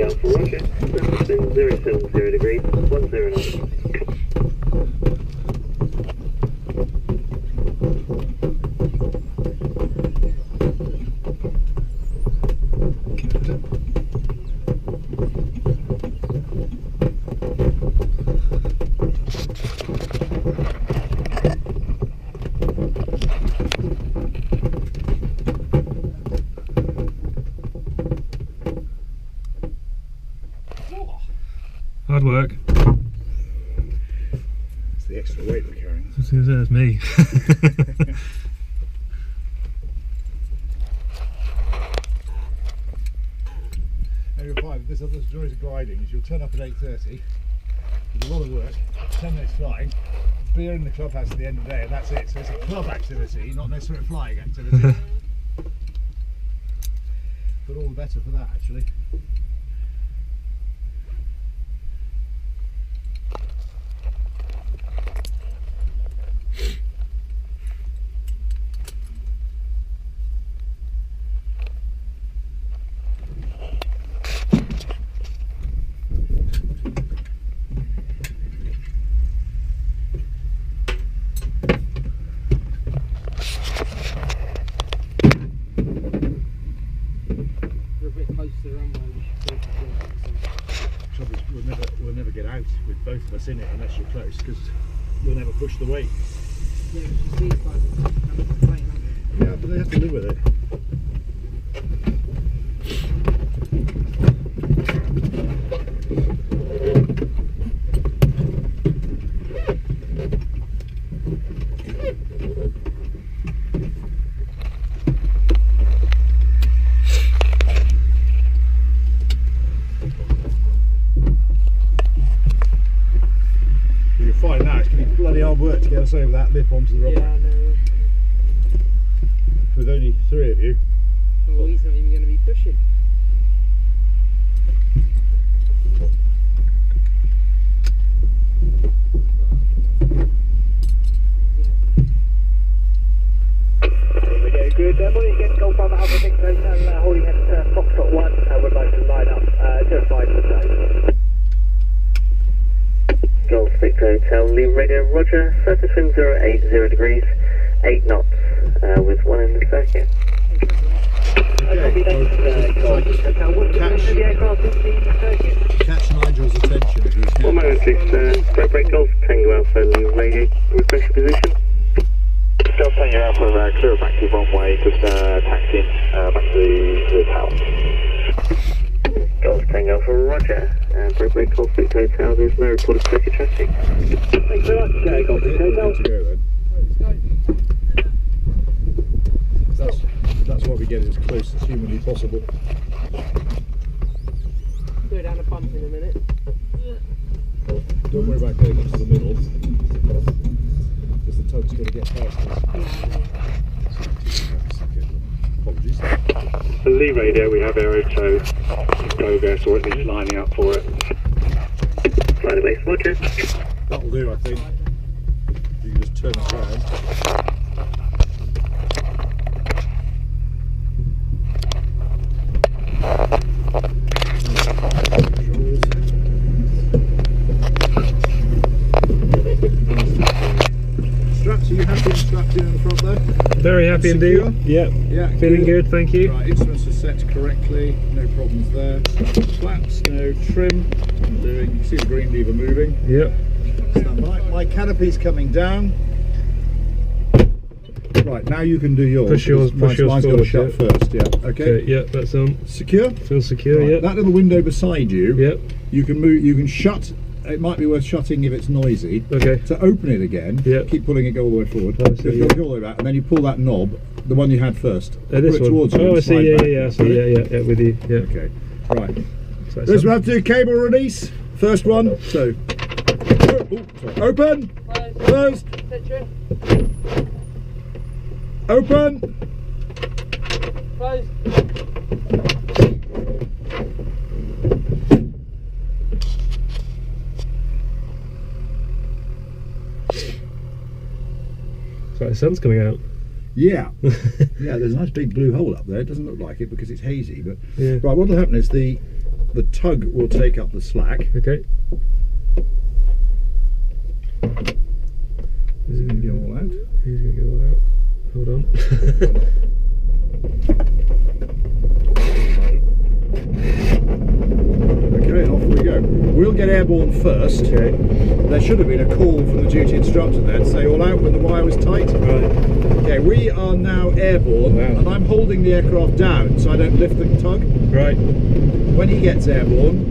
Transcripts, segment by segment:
Alpha Roger, 070 degrees, 10 knots. Hard work. It's the extra weight we're carrying. I was going to say, that's me. Now you'll find this other joys of gliding is you'll turn up at 8:30, there's a lot of work, 10 minutes flying, beer in the clubhouse at the end of the day, and that's it. So it's a club activity, not necessarily a flying activity. But all the better for that, actually. We'll never get out with both of us in it unless you're close, because you'll never push the weight. Yeah, But they have to live with it. You'll find now it's going to be bloody hard work to get us over that lip onto the rock. yeah, I know. With only 3 of you. Well, he's not even going to be pushing. Radio, good morning again, Golf Bravo Alpha Victor Hotel, holding at Foxtrot 1, we're about to line up, 05 for time. Golf Victor Hotel, leave radio, Roger, surface wind 080 degrees, 8 knots, with 1 in the circuit. Catch Nigel's attention if you can. 1 moment 6, stroke break Golf, Tango Alpha, leave radio, refresh your position. Delta Tango Alpha, clear back to runway, just taxiing back to the tower. Golf Tango Alpha, Roger, break break Golf Victor Hotel, there's no report of circuit traffic. Thanks very much, Golf Victor Hotel. To go then. That's why we get as close as humanly possible. Go down the pump in a minute. Don't worry about going into the middle, because the tug's going to get past us. Apologies. For Lee radio, we have aerotow progress, or at least lining up for it. Fly the base, Roger. That'll do, I think. You can just turn it around. Straps, are you happy and strapped in the front there? Very happy Secure? indeed. Yep. Yeah, Feeling good, thank you. Right, instruments are set correctly, no problems there. Flaps, no trim. I'm doing. You see the green lever moving. Yep. Stand by. My canopy's coming down. Right, now you can do yours. Push yours Mine's got to forward, shut yeah. first. Yeah. Okay. Okay, yep, that's on. Secure. Feels secure, Right, yep. that little window beside you. Yep. You can move. You can shut. It might be worth shutting if it's noisy. Okay. To open it again, Yep. keep pulling it, go all the way forward. Oh, I see, Just go all the way back, and then you pull that knob, the one you had first. This Pull it one. towards you Oh, and I slide see, back. yeah, I see, yeah, with you, yeah. Okay, right. So This will have to do cable release. First one. So, open, closed, open. Closed. So the sun's coming out. Yeah, yeah. There's a nice big blue hole up there. It doesn't look like it because it's hazy, but Yeah. right. What will happen is the the tug will take up the slack. Okay. Is it going to go all out? He's going to go all out. Hold on. Okay, off we go. We'll get airborne first. Okay. There should have been a call from the duty instructor there to say all out when the wire was tight. Right. Okay, we are now airborne, Wow. and I'm holding the aircraft down so I don't lift the tug. Right. When he gets airborne,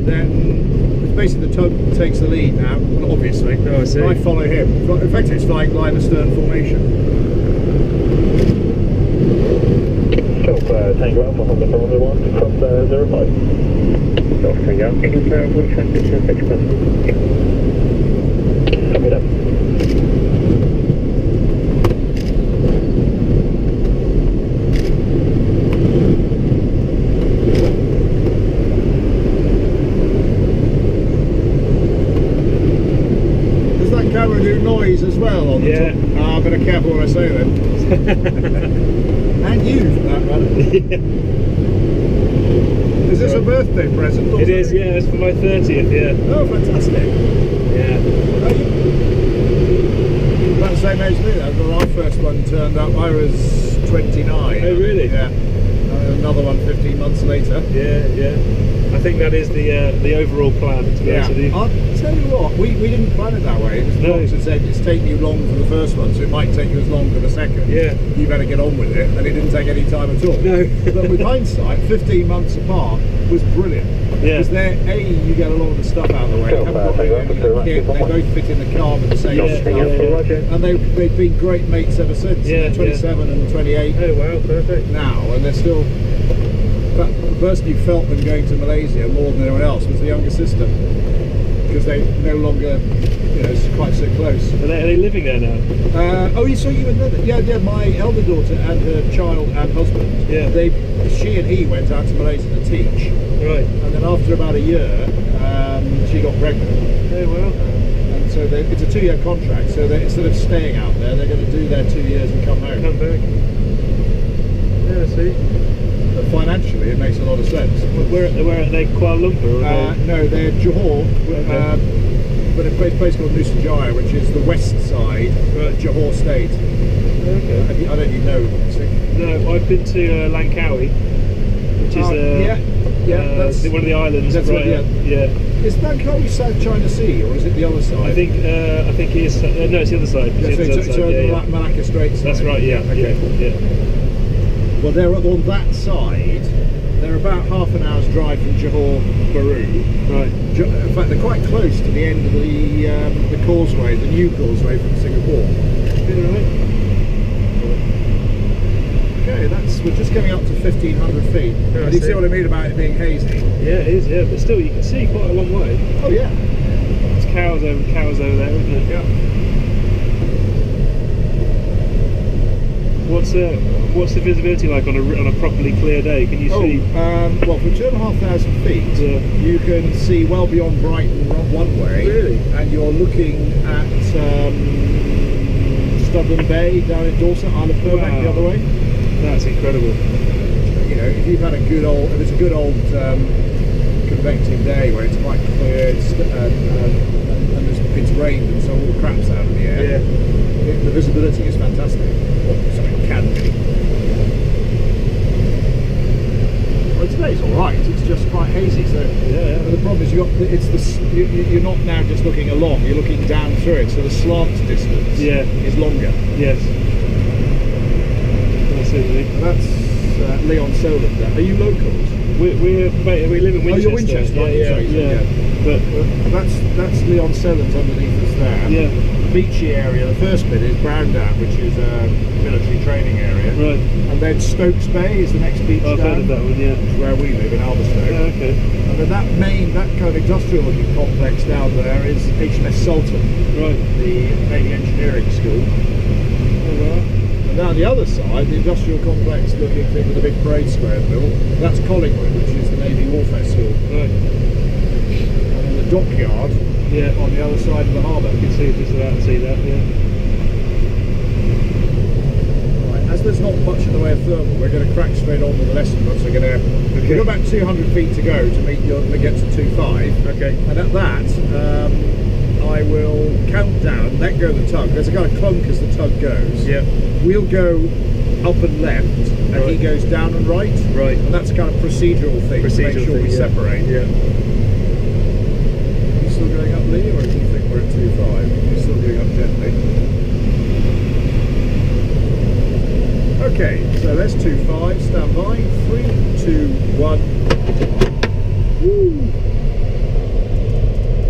then basically the tug takes the lead now, obviously. Oh, I see. And I follow him. In fact, it's flying line astern formation. Tango Alpha Honda for Honda 1 from 05. Golf Tango, English Wind Transition Express. Copy that. Does that camera do noise as well on the Yeah. top? Ah, better careful what I say then. And you, for that matter. Is this a birthday present? Or It is, yeah, it's for my 30th, yeah. Oh, fantastic. Yeah. About the same age as me then. When our first one turned up, I was 29. Oh, really? Yeah. Another one 15 months later. Yeah, yeah. I think that is the overall plan, to be honest with you. I'll tell you what, we didn't plan it that way. It was No. Fox that said it's taking you long for the first one, so it might take you as long for the second. Yeah. You better get on with it, and it didn't take any time at all. No. But with hindsight, 15 months apart was brilliant. Yeah. Because there, you get a lot of the stuff out of the way. You haven't got really any kit, they both fit in the car with the same Yeah, stuff. yeah. And they've been great mates ever since. Yeah, They're 27 and 28 Oh, wow, perfect. now, and they're still. But the person who felt them going to Malaysia more than anyone else was the younger sister, because they no longer, quite so close. Are they living there now? Oh, you saw you another? Yeah, yeah. My elder daughter and her child and husband. Yeah. She and he went out to Malaysia to teach, Right. and then after about a year, she got pregnant. Oh, well. And so it's a 2-year contract. So instead of staying out there, they're going to do their 2 years and come home. Come back. Yeah, I see. But financially, it makes a lot of sense. Where are they? Kuala Lumpur? Or are they? No, they're Johor, Okay. but a place called Nusa Jaya, which is the west side Right. of Johor State. Okay. I don't even know. Obviously. No, I've been to Langkawi, which is that's, one of the islands. that's Right. what- Yeah. Is Langkawi South China Sea, or is it the other side? I think it is. No, it's the other side. Yeah, It's so the other it's side. Yeah, yeah. Malacca Strait side. That's right. Yeah. Okay. Yeah. Well, they're on that side. They're about half an hour's drive from Johor Bahru. Right. In fact, they're quite close to the end of the causeway, the new causeway from Singapore. Yeah, right. Okay, we're just coming up to 1,500 feet. Yeah, I Do you see see. what I mean about it being hazy? Yeah, it is. Yeah, but still, you can see quite a long way. Oh yeah. There's cows over there, isn't it? Yeah. What's the visibility like on a properly clear day? Can you see? Well, for 2,500 feet, Yeah. you can see well beyond Brighton one way. Really? And you're looking at Studland Bay down in Dorset, Isle of Purbeck the Wow. other way. That's incredible. If you've had if it's a good old convective day where it's quite clear and it's rained and so all the crap's out of the air, the visibility is fantastic. So it can be. Well, today's all right. It's just quite hazy. So Yeah. but the problem is you're not now just looking along. You're looking down through it. So the slant distance is longer. Yes. That's it. That's Leon Solent. Are you locals? We live in Winchester. Oh, you're Winchester. aren't you? Yeah, Sorry, yeah. But that's Leon Solent underneath us there. Yeah. The beachy area. The first bit is Browndown, which is a military training area. Right. And then Stokes Bay is the next beach I've down, heard of that one. Yeah. which is where we live in Alberstoke. Oh, okay. And then that kind of industrial looking complex down there is HMS Sultan, Right. the Navy Engineering School. Oh, well. And down the other side, the industrial complex looking thing with a big parade square built, that's Collingwood, which is the Navy Warfare School. Right. And then the dockyard Yeah. on the other side of the harbour. You can see just about see that. Yeah. Right. As there's not much in the way of thermal. We're going to crack straight on with the lesson book. So we're going to we've got about 200 feet to go to meet your to get to 2.5. Okay. And at that, I will count down, let go the tug. There's a kind of clunk as the tug goes. Yeah. We'll go up and left, and Right. he goes down and right. Right. And that's a kind of procedural thing to make sure we separate. Yeah. Are you still going up, Lee, or do you think we're at 2.5? You're still going up gently. Okay, so let's 2.5, stand by. 3, 2, 1. Woo!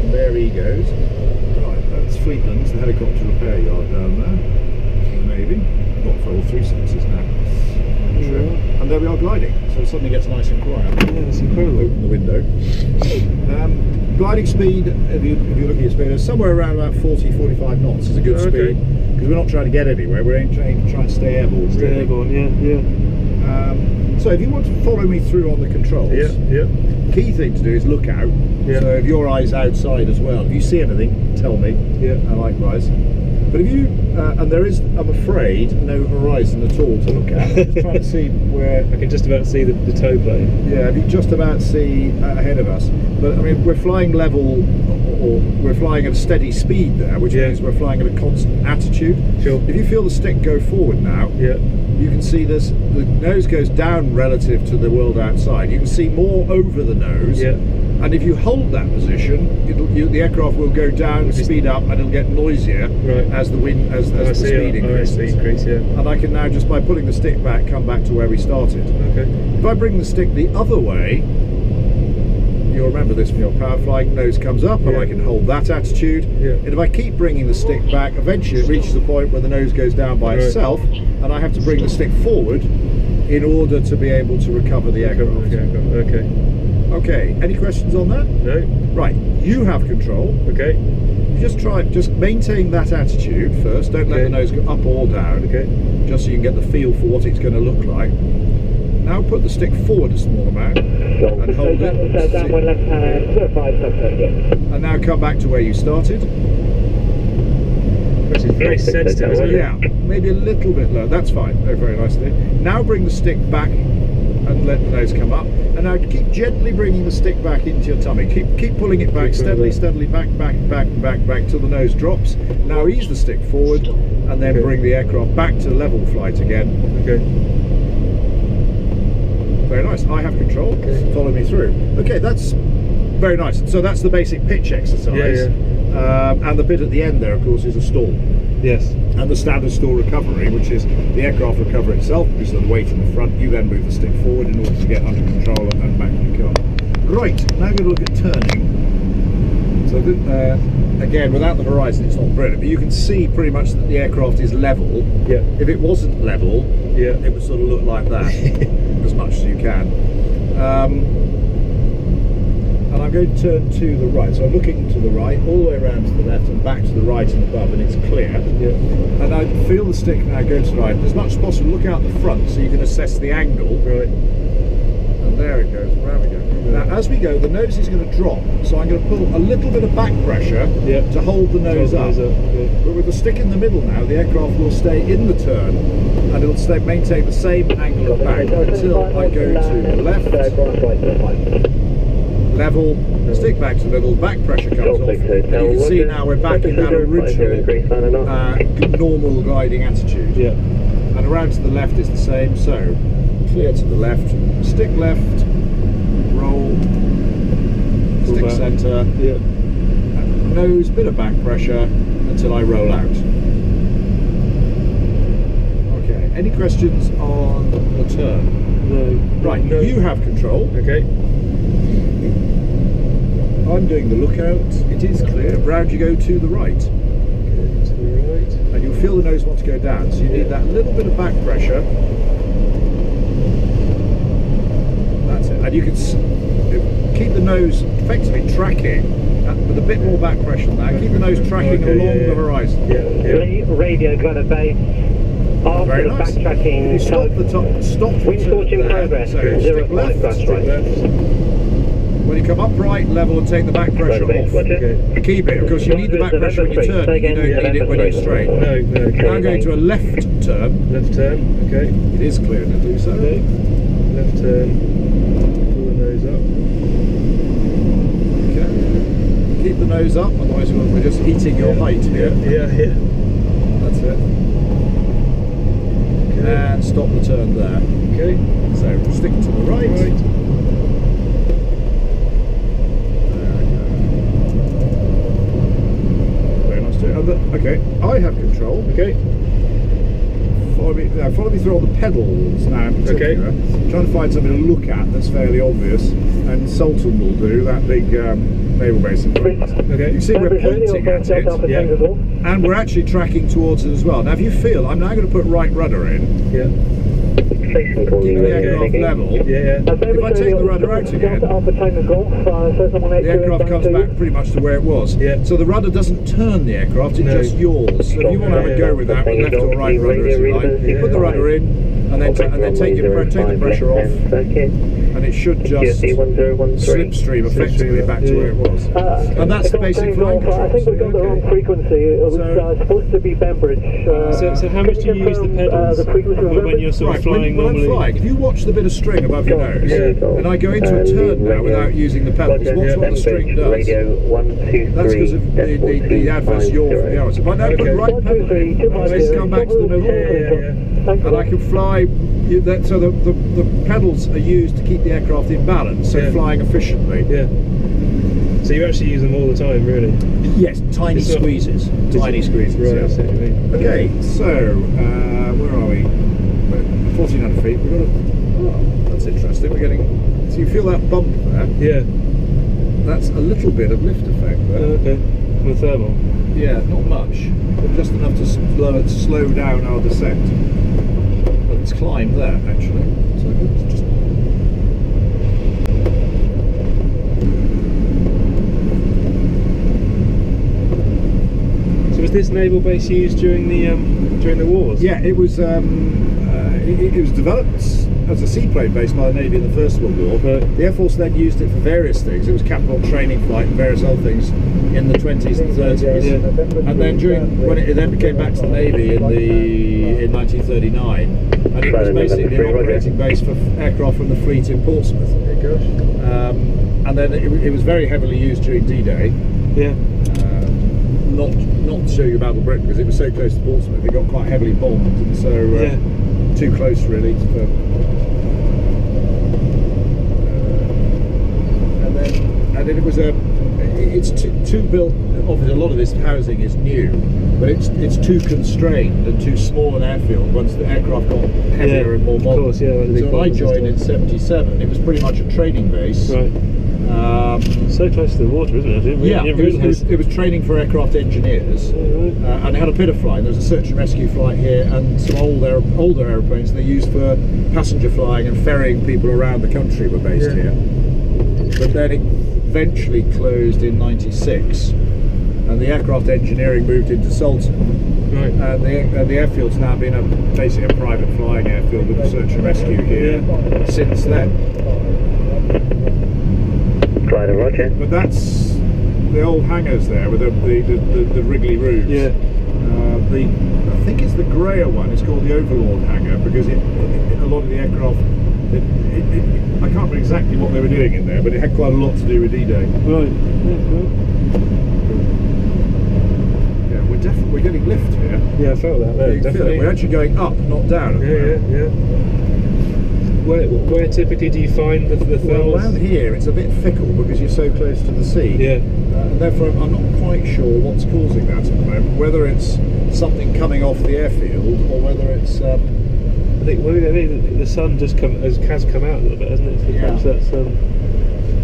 And there he goes. Right, that's Fleetlands, the helicopter repair yard down there. Maybe. Not for all 3 senses now. Yeah. And there we are gliding, so it suddenly gets nice and quiet. Yeah, it's incredible. Open the window. Gliding speed, if you're looking at speed, is somewhere around about 40-45 knots is a good Okay. speed, because we're not trying to get anywhere, we're trying to stay airborne. Stay really. airborne, yeah. So if you want to follow me through on the controls, Yeah. key thing to do is look out. Yeah. So if your eyes outside as well, if you see anything, tell me. Yeah. And likewise. But if you, and there is, I'm afraid, no horizon at all to look at. I'm just trying to see where. I can just about see the tow plane. Yeah, if you just about see ahead of us. But I mean, we're flying level, or we're flying at a steady speed there, which Yeah. means we're flying at a constant attitude. Sure. If you feel the stick go forward now, Yeah. you can see this, the nose goes down relative to the world outside. You can see more over the nose. Yeah. And if you hold that position, the aircraft will go down, speed up, and it'll get noisier Right. as the wind, as the speed increases. Yeah. And I can now, just by pulling the stick back, come back to where we started. Okay. If I bring the stick the other way, you'll remember this from your power flying, nose comes up and Yeah. I can hold that attitude. Yeah. And if I keep bringing the stick back, eventually it reaches a point where the nose goes down by Right. itself, and I have to bring the stick forward in order to be able to recover the aircraft. Okay. Okay, any questions on that? No. Right, you have control. Okay. Just maintain that attitude first. Don't let Okay. the nose go up or down. Okay. Just so you can get the feel for what it's going to look like. Now put the stick forward a small amount and hold it. Down one left hand, 05 subcircuit. And now come back to where you started. Which is very sensitive, isn't it? Yeah, maybe a little bit low. That's fine. Oh, very nicely. Now bring the stick back and let the nose come up. And now keep gently bringing the stick back into your tummy. Keep pulling it back steadily, back till the nose drops. Now ease the stick forward and then Okay. bring the aircraft back to level flight again. Okay. Very nice. I have control. Okay. Follow me through. Okay, that's very nice. So that's the basic pitch exercise. And the bit at the end there, of course, is a stall. Yes. And the standard stall recovery, which is the aircraft recover itself because of the weight in the front. You then move the stick forward in order to get under control and back you come. Right, now we're going to look at turning. So again, without the horizon, it's not brilliant, but you can see pretty much that the aircraft is level. Yeah. If it wasn't level, Yeah. it would sort of look like that, as much as you can. And I'm going to turn to the right, so I'm looking to the right, all the way around to the left and back to the right and above, and it's clear. Yeah. And I feel the stick now go to the right. As much as possible, look out the front so you can assess the angle. Right. And there it goes, around we go. Now, as we go, the nose is going to drop, so I'm going to pull a little bit of back pressure Yeah. to hold the nose up. Yeah. But with the stick in the middle now, the aircraft will stay in the turn, and it'll maintain the same angle of back until I go to the left, level, stick back to the middle, back pressure comes off, and you can see now we're back in that original normal gliding attitude. Yeah. And around to the left is the same, so clear to the left, stick left, roll, stick back. centre, Yeah. nose, bit of back pressure until I roll out. Okay, any questions on the turn? No. Right, No. you have control. Okay. I'm doing the lookout. It is clear. Round you go to the right. Okay, to the right. And you'll feel the nose want to go down, so you need that little bit of back pressure. That's it. And you can keep the nose effectively tracking with a bit more back pressure than that. Keep the nose tracking Okay, along yeah. the horizon. Yeah. Radio got a base. After Very the nice. backtracking, You stop the top. Stop. wind torch in there. progress. So 05 stick left. thrust Stick right. left. When you come upright, level, and take the back pressure off. Okay. Keep it, because you need the back pressure when you turn. You don't need it when you're straight. No, no. Now I'm going to a left turn. Left turn, okay. It is clear to do so. Okay. Left turn. Pull the nose up. Okay. Keep the nose up, otherwise we're just eating your height here. Yeah, yeah. That's it. Okay. And stop the turn there. Okay. So stick to the right. Right. Very nice to okay, I have control. Okay. Follow me through all the pedals now in particular. Okay. Trying to find something to look at that's fairly obvious, and Sultan will do, that big naval base in front. Okay. You see we're pointing at it, Yeah. and we're actually tracking towards it as well. Now if you feel, I'm now going to put right rudder in, Yeah. keep the aircraft level. Yeah, yeah. If I take the rudder out again, the aircraft comes back pretty much to where it was. Yeah. So the rudder doesn't turn the aircraft, it No. just yaws. So if you want to have a go with that, with left or right rudder as you like, you put the rudder in, and then take the pressure off, and it should just slipstream effectively back to where it was. And that's the basic flying control. I think we got the wrong frequency. It was supposed to be Bembridge. So how much do you use the pedals when you're sort of flying when I'm normally? flying, if you watch the bit of string above your nose, Yeah. and I go into a turn now without using the pedals, watch what the string does. That's because of the adverse yaw from the arrow. So if I now put the right pedal in, let's come back to the middle, and I can fly. So the pedals are used to keep the aircraft in balance, so Yeah. flying efficiently. Yeah. So you actually use them all the time, really? Yes, tiny It's not- squeezes. Tiny squeezes. Right, yeah. I see what you mean. Okay, so where are we? 1400 feet. We've got a. Oh, that's interesting. We're getting. So you feel that bump there? Yeah. That's a little bit of lift effect there. Okay. From the thermal. Yeah, not much, but just enough to slow down our descent. But it's climbed there actually. So it's just. So was this naval base used during the wars? Yeah, it was. It was developed as a seaplane base by the Navy in the First World War. Right. The Air Force then used it for various things. It was capital training flight and various other things in the 20s and 30s. Yeah. And then when it then became back to the Navy in 1939, and it was basically an operating base for aircraft from the fleet in Portsmouth. And then it was very heavily used during D-Day. Yeah. Not during Battle of Britain, because it was so close to Portsmouth. It got quite heavily bombed, and so too close really. And then it was it's too built. Obviously, a lot of this housing is new, but it's too constrained and too small an airfield. Once the aircraft got heavier and more modern. Of course, yeah. So when I joined in '77, it was pretty much a training base. Right. So close to the water, isn't it? It was training for aircraft engineers, and it had a bit of flying. There was a search and rescue flight here, and some older aeroplanes they used for passenger flying and ferrying people around the country were based here. But then it eventually closed in '96, and the aircraft engineering moved into Sultan. Right. And the airfield's now been basically a private flying airfield with a search and rescue here since then. Roger. But that's the old hangars there with the wriggly roofs. Yeah. I think it's the greyer one. It's called the Overlord hangar because a lot of the aircraft. I can't remember exactly what they were doing in there, but it had quite a lot to do with D-Day. Right. Yeah, we're getting lift here. Yeah, I felt that there. You can feel it. Definitely. We're actually going up, not down. Yeah. Where typically do you find the Well, thermals? around here it's a bit fickle because you're so close to the sea. Yeah. And therefore I'm not quite sure what's causing that at the moment. Whether it's something coming off the airfield or whether it's. I think the sun just has come out a little bit, hasn't it? So perhaps that's.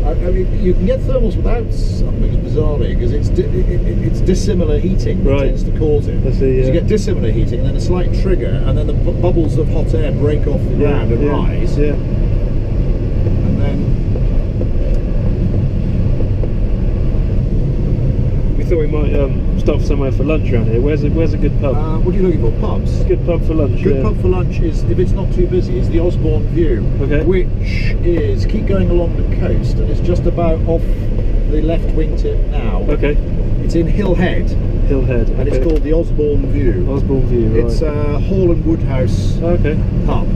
I mean, you can get thermals without something bizarrely because it's dissimilar heating that tends to cause it. I see, So you get dissimilar heating and then a slight trigger, and then the bubbles of hot air break off the ground and rise. Yeah. And then We thought we might stop somewhere for lunch around here. Where's a good pub? What are you looking for? Pubs? Good pub for lunch. Good yeah. pub for lunch is, if it's not too busy, is the Osborne View, Okay. which is, keep going along the coast, and it's just about off the left wingtip now. Okay. It's in Hill Head, Hillhead. and okay. it's called the Osborne View. Osborne View. Right. It's a Hall and Woodhouse okay. pub,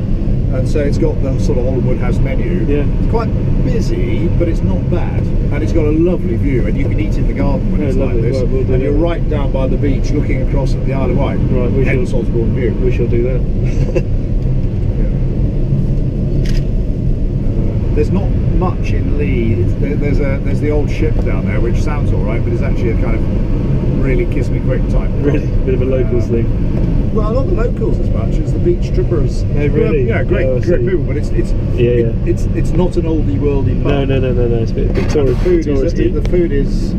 and so it's got the sort of Hall and Woodhouse menu. Yeah. It's quite busy, but it's not bad, and it's got a lovely view, and you can eat in the garden when Yeah, it's lovely. like this, Right, we'll do and that. you're right down by the beach looking across at the Isle of Wight. Right, we Hence shall- Osborne View. We shall do that. There's not much in Lee. There's the old ship down there, which sounds all right, but it's actually a kind of really kiss me quick type. Really, bit of a locals thing. Well, not the locals as much as the beach trippers. Oh, really? Yeah, great, Oh, I great see. people, but it's Yeah. it's not an oldie worldy pub. No. It's a bit And the touristy. the food is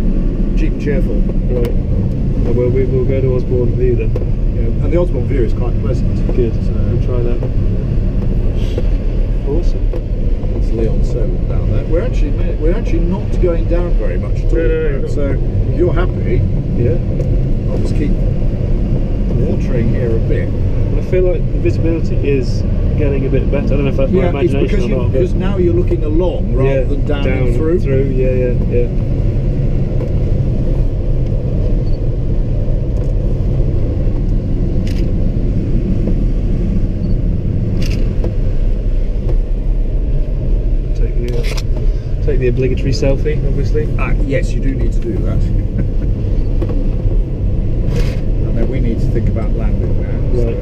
cheap and cheerful. Right. Oh, well, we will go to Osborne View then. Yeah, and the Osborne View is quite pleasant. Good. So, We'll try that. Awesome. It's Leon Solon down there. We're actually not going down very much at all. No. So if you're happy, Yeah. I'll just keep watering here a bit. I feel like the visibility is getting a bit better. I don't know if that's my Yeah, it's imagination or not. because now you're looking along rather than down and through. Yeah. Take the obligatory selfie, obviously. Yes, you do need to do that. And then we need to think about landing now. Right.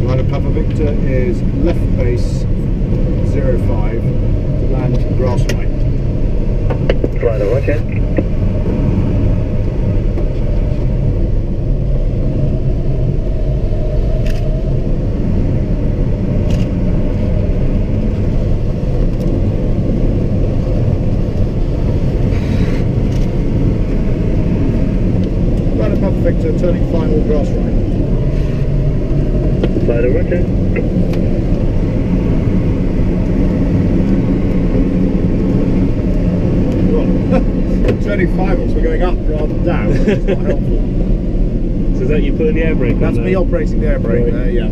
Line of Papa Victor is left base 05 to land grass right. Right, okay. Line of Papa Victor turning final grass right. Right, okay. Turning finals, we're going up rather than down, which is not helpful. So is that you putting the air brake on That's there? me operating the air brake Right. there, yeah.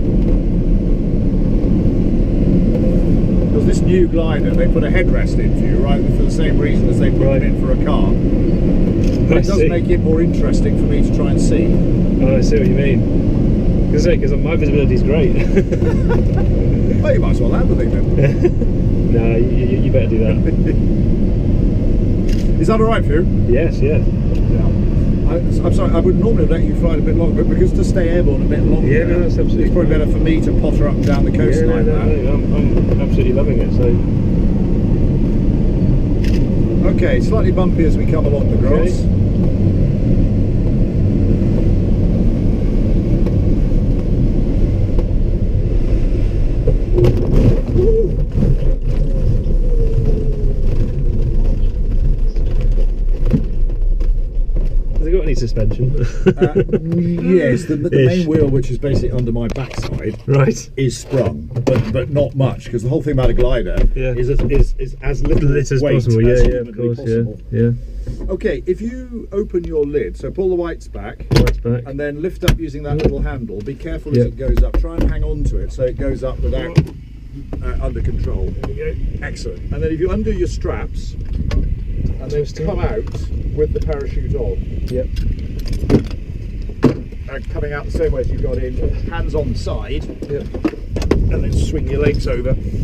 Because this new glider, they put a headrest in for you, right, for the same reason as they put Right. it in for a car. But I it does see. make it more interesting for me to try and see. Oh, I see what you mean. Because my visibility is great. Well, you might as well land the thing then. No, you better do that. Is that alright for you? Yes. Yeah. I'm sorry, I would normally let you fly it a bit longer, but because to stay airborne a bit longer, Yeah, no, that's absolutely it's probably fine. better for me to potter up and down the coastline now. I'm absolutely loving it. So Okay, slightly bumpy as we come along the grass. has it got any suspension? Yes, the Ish. main wheel, which is basically under my backside, Right. is sprung, but not much, because the whole thing about a glider Yeah. is as little As weight possible. as Yeah, of humanly course. possible. Yeah. Okay, if you open your lid, so pull the whites back, Lights back. and then lift up using that little handle. Be careful as Yep. it goes up. Try and hang on to it so it goes up without under control. There we go. Excellent. And then if you undo your straps, and then come out with the parachute on. Yep. Coming out the same way as you got in, hands on the side, Yep. and then swing your legs over.